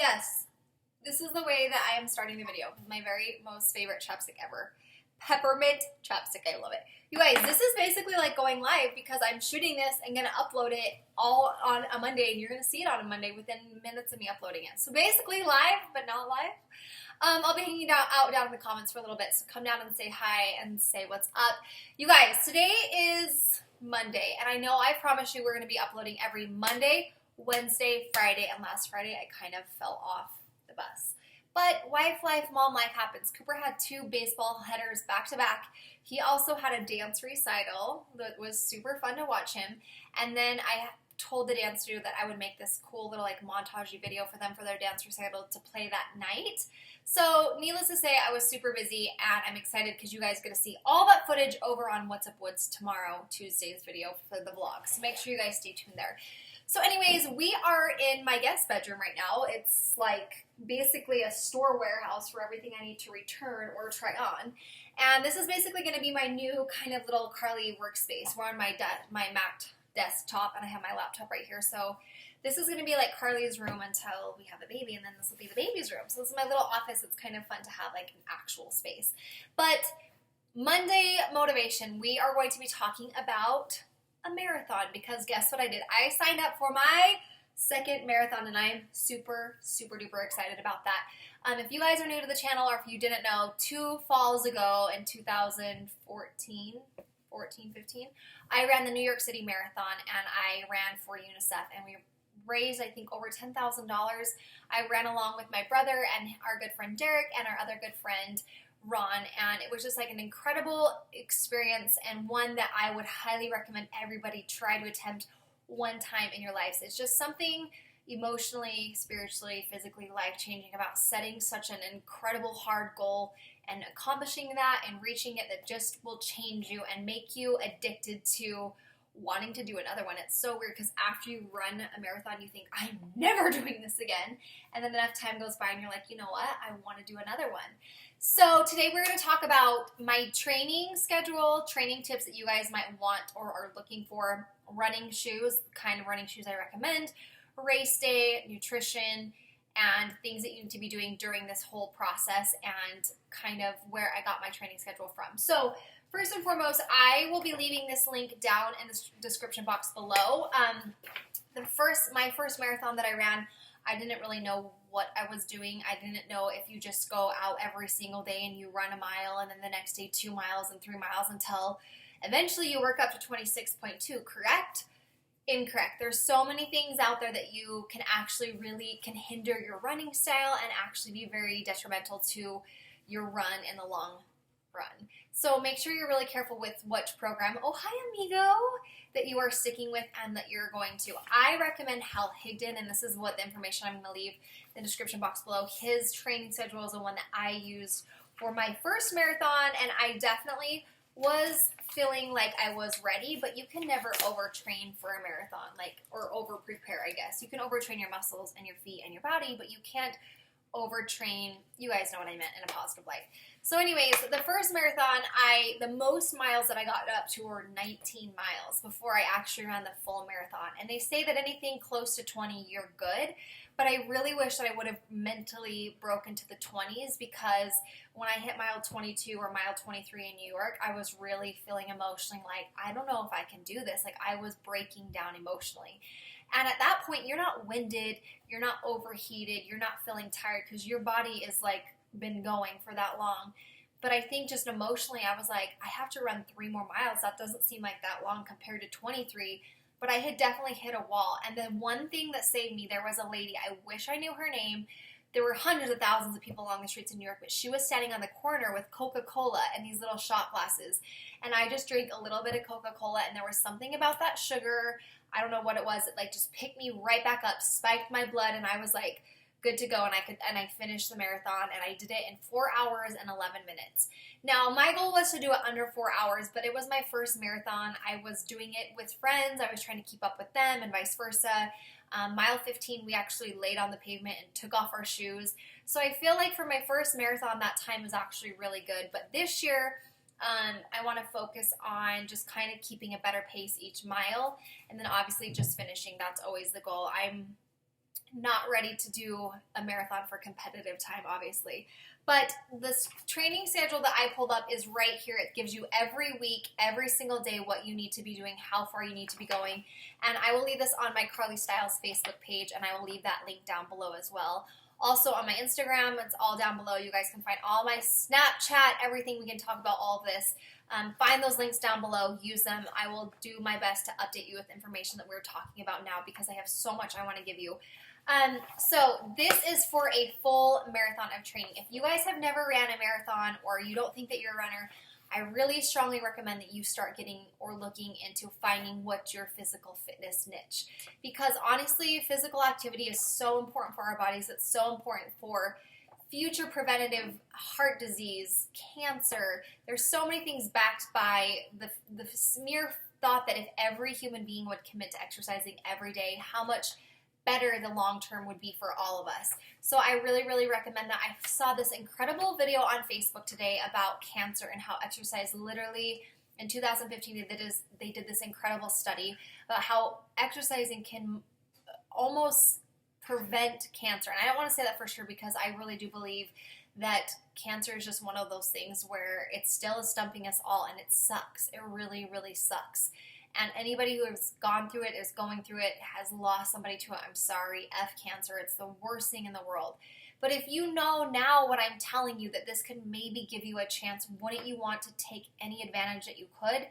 Yes, this is the way that I am starting the video. My very most favorite chapstick ever. Peppermint chapstick. I love it. You guys, this is basically like going live because I'm shooting this and going to upload it all on a Monday, and you're going to see it on a Monday within minutes of me uploading it. So basically live, but not live. I'll be hanging out down in the comments for a little bit, so come down and say hi and say what's up. You guys, today is Monday, and I know I promised you we're going to be uploading every Monday, Wednesday, Friday, and last Friday I kind of fell off the bus. But wife life, mom life happens. Cooper had 2 baseball headers back to back. He also had a dance recital that was super fun to watch him. And then I told the dance studio that I would make this cool little like montage video for them for their dance recital to play that night. So needless to say, I was super busy, and I'm excited because you guys get to see all that footage over on What's Up Woods tomorrow, Tuesday's video for the vlog. So make sure you guys stay tuned there. So anyways, we are in my guest bedroom right now. It's like basically a store warehouse for everything I need to return or try on. And this is basically going to be my new kind of little Carly workspace. We're on my Mac desktop, and I have my laptop right here. So this is going to be like Carly's room until we have a baby, and then this will be the baby's room. So this is my little office. It's kind of fun to have like an actual space. But Monday motivation, we are going to be talking about a marathon, because guess what I did? I signed up for my second marathon, and I'm super, super duper excited about that. If you guys are new to the channel, or if you didn't know, 2 falls ago in 2015, I ran the New York City Marathon, and I ran for UNICEF, and we raised, I think, over $10,000. I ran along with my brother and our good friend Derek and our other good friend Ron, and it was just like an incredible experience, and one that I would highly recommend everybody try to attempt one time in your lives. It's just something emotionally, spiritually, physically life-changing about setting such an incredible hard goal and accomplishing that and reaching it that just will change you and make you addicted to wanting to do another one. It's so weird because after you run a marathon, you think, I'm never doing this again. And then enough time goes by and you're like, you know what? I want to do another one. So today we're going to talk about my training schedule, training tips that you guys might want or are looking for, running shoes, the kind of running shoes I recommend, race day, nutrition, and things that you need to be doing during this whole process, and kind of where I got my training schedule from. So first and foremost, I will be leaving this link down in the description box below. My first marathon that I ran, I didn't really know what I was doing. I didn't know if you just go out every single day and you run a mile, and then the next day 2 miles and 3 miles until eventually you work up to 26.2, correct? Incorrect. There's so many things out there that you can actually really can hinder your running style and actually be very detrimental to your run in the long run. So make sure you're really careful with which program, oh hi amigo, that you are sticking with and that you're going to. I recommend Hal Higdon, and this is what the information I'm going to leave in the description box below. His training schedule is the one that I used for my first marathon, and I definitely was feeling like I was ready, but you can never overtrain for a marathon, or over prepare, I guess. You can overtrain your muscles and your feet and your body, but you can't overtrain. You guys know what I meant in a positive light. So anyways, the first marathon, the most miles that I got up to were 19 miles before I actually ran the full marathon. And they say that anything close to 20, you're good. But I really wish that I would have mentally broken to the 20s, because when I hit mile 22 or mile 23 in New York, I was really feeling emotionally like, I don't know if I can do this. Like, I was breaking down emotionally. And at that point, you're not winded, you're not overheated, you're not feeling tired because your body is like been going for that long. But I think just emotionally, I was like, I have to run 3 more miles. That doesn't seem like that long compared to 23. But I had definitely hit a wall. And then one thing that saved me, there was a lady, I wish I knew her name. There were hundreds of thousands of people along the streets in New York, but she was standing on the corner with Coca-Cola and these little shot glasses. And I just drank a little bit of Coca-Cola, and there was something about that sugar, I don't know what it was, it like just picked me right back up, spiked my blood, and I was like good to go, and I finished the marathon, and I did it in 4 hours and 11 minutes. Now, my goal was to do it under 4 hours, but it was my first marathon. I was doing it with friends. I was trying to keep up with them and vice versa. Mile 15, we actually laid on the pavement and took off our shoes. So I feel like for my first marathon, that time was actually really good. But this year, I want to focus on just kind of keeping a better pace each mile, and then obviously just finishing. That's always the goal. I'm not ready to do a marathon for competitive time, obviously. But this training schedule that I pulled up is right here. It gives you every week, every single day, what you need to be doing, how far you need to be going. And I will leave this on my Carly Styles Facebook page, and I will leave that link down below as well. Also on my Instagram, it's all down below. You guys can find all my Snapchat, everything. We can talk about all of this. Find those links down below. Use them. I will do my best to update you with information that we're talking about now because I have so much I want to give you. So this is for a full marathon of training. If you guys have never ran a marathon or you don't think that you're a runner, I really strongly recommend that you start getting or looking into finding what's your physical fitness niche. Because honestly, physical activity is so important for our bodies. It's so important for future preventative heart disease, cancer. There's so many things backed by the mere thought that if every human being would commit to exercising every day, how much better the long term would be for all of us. So I really, really recommend that. I saw this incredible video on Facebook today about cancer and how exercise literally, in 2015, they did this incredible study about how exercising can almost prevent cancer. And I don't want to say that for sure because I really do believe that cancer is just one of those things where it still is stumping us all and it sucks. It really, really sucks. And anybody who has gone through it, is going through it, has lost somebody to it, I'm sorry, F cancer. It's the worst thing in the world. But if you know now what I'm telling you, that this could maybe give you a chance, wouldn't you want to take any advantage that you could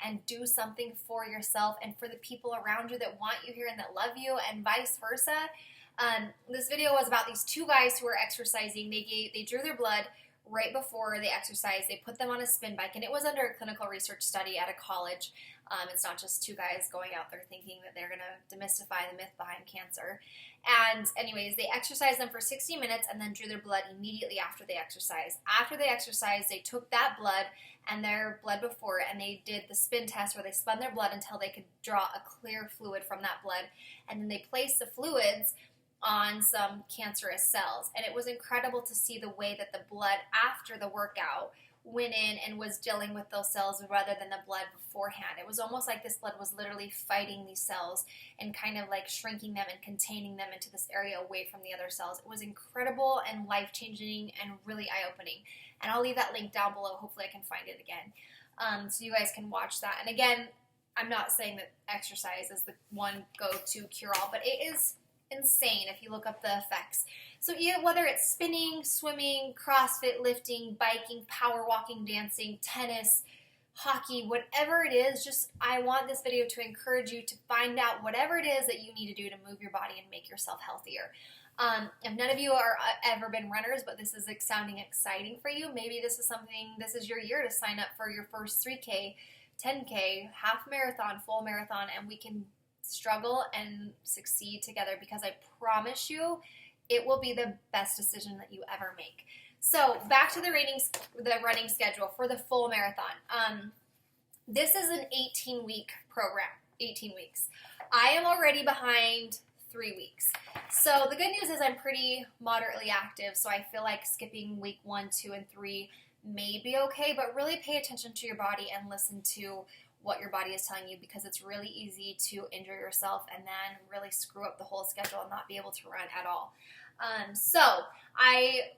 and do something for yourself and for the people around you that want you here and that love you, and vice versa? This video was about these two guys who were exercising. They drew their blood right before they exercised. They put them on a spin bike, and it was under a clinical research study at a college. It's not just two guys going out there thinking that they're going to demystify the myth behind cancer. And anyways, they exercised them for 60 minutes and then drew their blood immediately after they exercised. After they exercised, they took that blood and their blood before it, and they did the spin test where they spun their blood until they could draw a clear fluid from that blood. And then they placed the fluids on some cancerous cells. And it was incredible to see the way that the blood after the workout went in and was dealing with those cells rather than the blood beforehand. It was almost like this blood was literally fighting these cells and kind of like shrinking them and containing them into this area away from the other cells. It was incredible and life-changing and really eye-opening. And I'll leave that link down below. Hopefully I can find it again, so you guys can watch that. And again, I'm not saying that exercise is the one go-to cure-all, but it is insane if you look up the effects. So whether it's spinning, swimming, CrossFit, lifting, biking, power walking, dancing, tennis, hockey, whatever it is, just I want this video to encourage you to find out whatever it is that you need to do to move your body and make yourself healthier. If none of you are ever been runners, but this is sounding exciting for you, maybe this is your year to sign up for your first 3K, 10K, half marathon, full marathon, and we can struggle and succeed together, because I promise you it will be the best decision that you ever make. So back to the running schedule for the full marathon. This is an 18-week program, 18 weeks. I am already behind 3 weeks. So the good news is I'm pretty moderately active, so I feel like skipping week 1, 2, and 3 may be okay, but really pay attention to your body and listen to what your body is telling you, because it's really easy to injure yourself and then really screw up the whole schedule and not be able to run at all.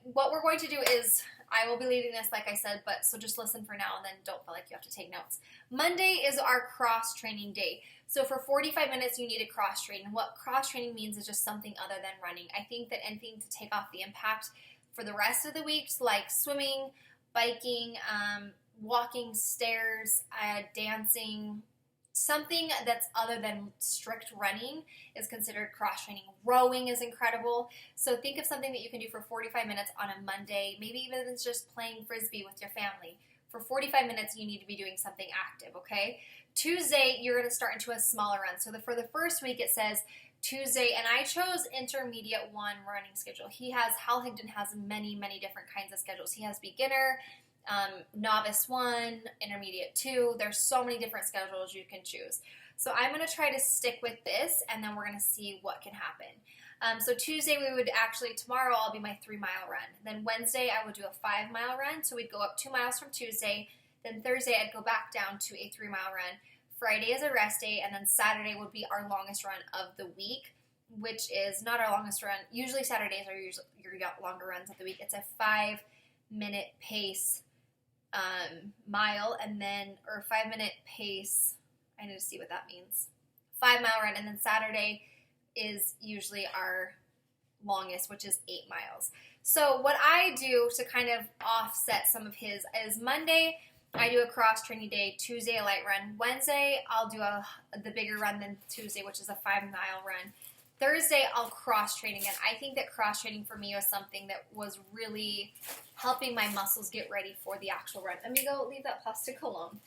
What we're going to do is, I will be leaving this like I said, so just listen for now and then don't feel like you have to take notes. Monday is our cross training day. So for 45 minutes you need a cross train. And what cross training means is just something other than running. I think that anything to take off the impact for the rest of the weeks, like swimming, biking, walking, stairs, dancing, something that's other than strict running is considered cross-training. Rowing is incredible. So think of something that you can do for 45 minutes on a Monday, maybe even if it's just playing Frisbee with your family. For 45 minutes, you need to be doing something active, okay? Tuesday, you're going to start into a smaller run. So for the first week, it says Tuesday, and I chose intermediate 1 running schedule. Hal Higdon has many, many different kinds of schedules. He has beginner, novice 1, intermediate 2. There's so many different schedules you can choose. So I'm going to try to stick with this, and then we're going to see what can happen. So Tuesday tomorrow I'll be my 3-mile run. Then Wednesday I would do a 5-mile run, so we'd go up 2 miles from Tuesday. Then Thursday I'd go back down to a 3-mile run. Friday is a rest day, and then Saturday would be our longest run of the week. which is not our longest run. Usually Saturdays are usually your longer runs of the week. It's a 5-minute pace mile, and then, or 5-minute pace, I need to see what that means. 5-mile run, and then Saturday is usually our longest, which is 8 miles. So what I do to kind of offset some of his is Monday, I do a cross training day. Tuesday, a light run. Wednesday, I'll do the bigger run than Tuesday, which is a 5-mile run. Thursday, I'll cross train again. I think that cross training for me was something that was really helping my muscles get ready for the actual run. Let me go leave that plastic alone.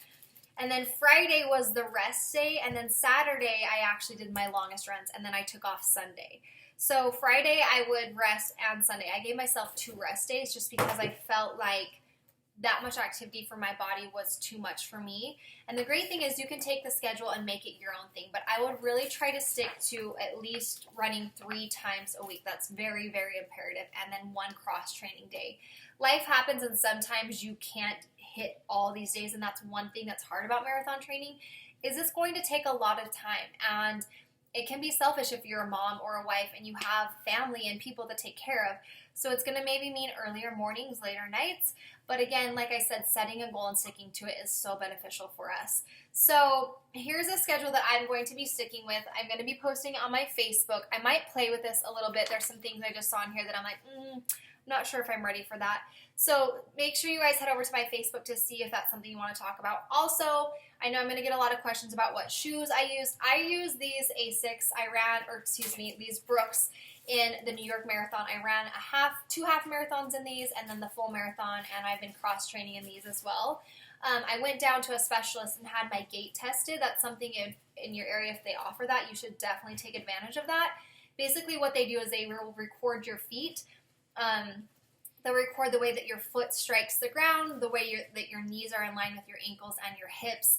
And then Friday was the rest day, and then Saturday, I actually did my longest runs, and then I took off Sunday. So Friday, I would rest, and Sunday. I gave myself 2 rest days just because I felt like that much activity for my body was too much for me. And the great thing is you can take the schedule and make it your own thing, but I would really try to stick to at least running 3 times a week. That's very, very imperative. And then 1 cross training day. Life happens, and sometimes you can't hit all these days, and that's one thing that's hard about marathon training, is it's going to take a lot of time. And it can be selfish if you're a mom or a wife and you have family and people to take care of. So it's going to maybe mean earlier mornings, later nights. But again, like I said, setting a goal and sticking to it is so beneficial for us. So here's a schedule that I'm going to be sticking with. I'm going to be posting on my Facebook. I might play with this a little bit. There's some things I just saw in here that I'm like, I'm not sure if I'm ready for that. So make sure you guys head over to my Facebook to see if that's something you want to talk about. Also, I know I'm going to get a lot of questions about what shoes I use. I use these ASICs. These Brooks in the New York Marathon. I ran 2 half marathons in these, and then the full marathon, and I've been cross-training in these as well. I went down to a specialist and had my gait tested. That's something in your area, if they offer that, you should definitely take advantage of that. Basically what they do is they will record your feet. They'll record the way that your foot strikes the ground, the way that your knees are in line with your ankles and your hips,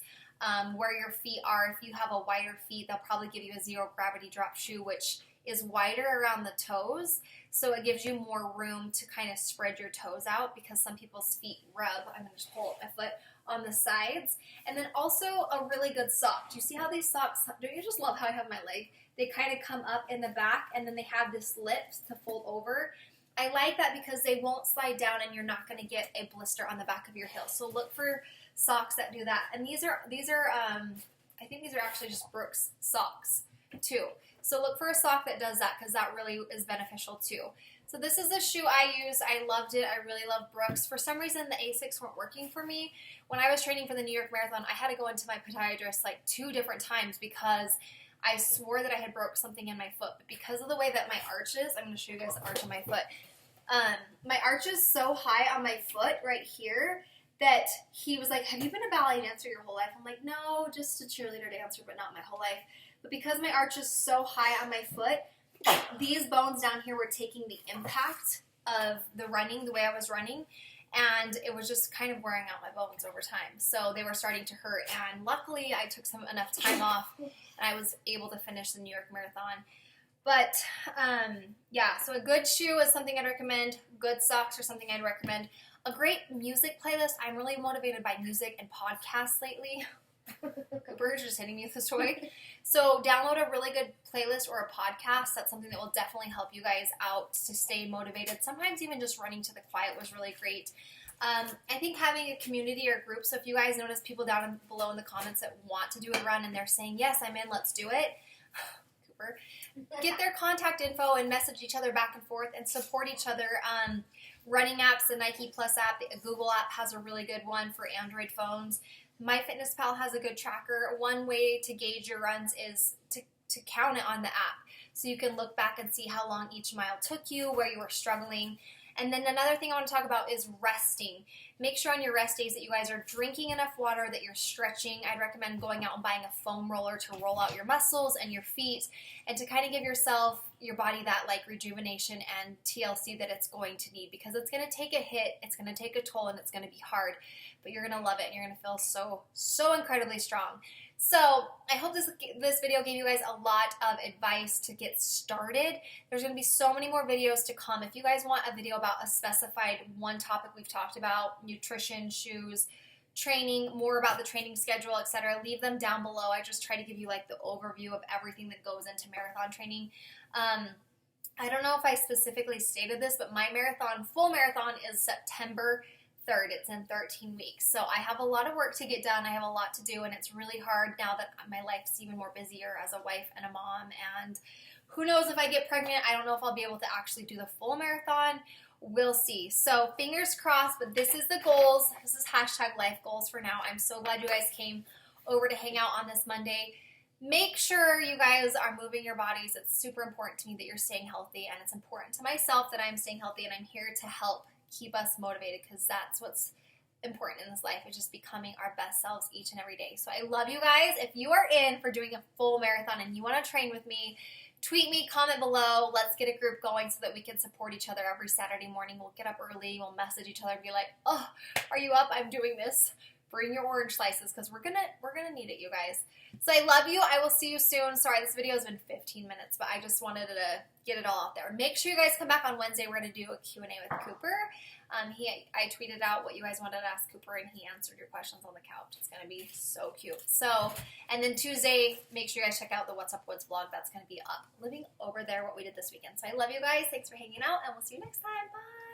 where your feet are. If you have a wider feet, they'll probably give you a 0 gravity drop shoe, which is wider around the toes, so it gives you more room to kind of spread your toes out, because some people's feet rub. I'm going to just hold my foot on the sides. And then also a really good sock. Do you see how these socks, don't you just love how I have my leg? They kind of come up in the back, and then they have this lip to fold over. I like that because they won't slide down, and you're not going to get a blister on the back of your heel. So look for socks that do that. And these are I think these are actually just Brooks socks too. So look for a sock that does that, because that really is beneficial too. So this is the shoe I use. I loved it. I really love Brooks. For some reason, the ASICs weren't working for me. When I was training for the New York Marathon, I had to go into my podiatrist like 2 different times because I swore that I had broke something in my foot. But because of the way that my arch is, I'm going to show you guys the arch of my foot. My arch is so high on my foot right here that he was like, have you been a ballet dancer your whole life? I'm like, no, just a cheerleader dancer, but not my whole life. But because my arch is so high on my foot, these bones down here were taking the impact of the running, the way I was running, and it was just kind of wearing out my bones over time. So they were starting to hurt, and luckily I took enough time off, and I was able to finish the New York Marathon. But, yeah, so a good shoe is something I'd recommend. Good socks are something I'd recommend. A great music playlist. I'm really motivated by music and podcasts lately. Cooper's just hitting me with his toy. So download a really good playlist or a podcast. That's something that will definitely help you guys out to stay motivated. Sometimes even just running to the quiet was really great. I think having a community or group, so if you guys notice people down below in the comments that want to do a run and they're saying, yes, I'm in, let's do it. Cooper. Get their contact info and message each other back and forth and support each other. Running apps, the Nike Plus app, the Google app has a really good one for Android phones. MyFitnessPal has a good tracker. One way to gauge your runs is to count it on the app. So you can look back and see how long each mile took you, where you were struggling. And then another thing I want to talk about is resting. Make sure on your rest days that you guys are drinking enough water, that you're stretching. I'd recommend going out and buying a foam roller to roll out your muscles and your feet, and to kind of give your body that like rejuvenation and TLC that it's going to need, because it's going to take a hit, it's going to take a toll, and it's going to be hard, but you're going to love it and you're going to feel so incredibly strong. So I hope this video gave you guys a lot of advice to get started. There's going to be so many more videos to come. If you guys want a video about a specified one topic we've talked about, nutrition, shoes, training, more about the training schedule, etc., leave them down below. I just try to give you like the overview of everything that goes into marathon training. I don't know if I specifically stated this, but my full marathon is September 3rd. It's in 13 weeks. So I have a lot of work to get done. I have a lot to do, and it's really hard now that my life's even more busier as a wife and a mom. And who knows if I get pregnant, I don't know if I'll be able to actually do the full marathon. We'll see. So fingers crossed, but this is the goals. This is #life goals for now. I'm so glad you guys came over to hang out on this Monday. Make sure you guys are moving your bodies. It's super important to me that you're staying healthy, and it's important to myself that I'm staying healthy, and I'm here to help keep us motivated, because that's what's important in this life, is just becoming our best selves each and every day. So I love you guys. If you are in for doing a full marathon and you want to train with me, tweet me, comment below. Let's get a group going so that we can support each other every Saturday morning. We'll get up early. We'll message each other and be like, oh, are you up? I'm doing this. Bring your orange slices, because we're gonna need it, you guys. So I love you. I will see you soon. Sorry, this video has been 15 minutes, but I just wanted to get it all out there. Make sure you guys come back on Wednesday. We're going to do a Q&A with Cooper. I tweeted out what you guys wanted to ask Cooper, and he answered your questions on the couch. It's going to be so cute. So, and then Tuesday, make sure you guys check out the What's Up Woods vlog. That's going to be up. Living over there, what we did this weekend. So I love you guys. Thanks for hanging out, and we'll see you next time. Bye.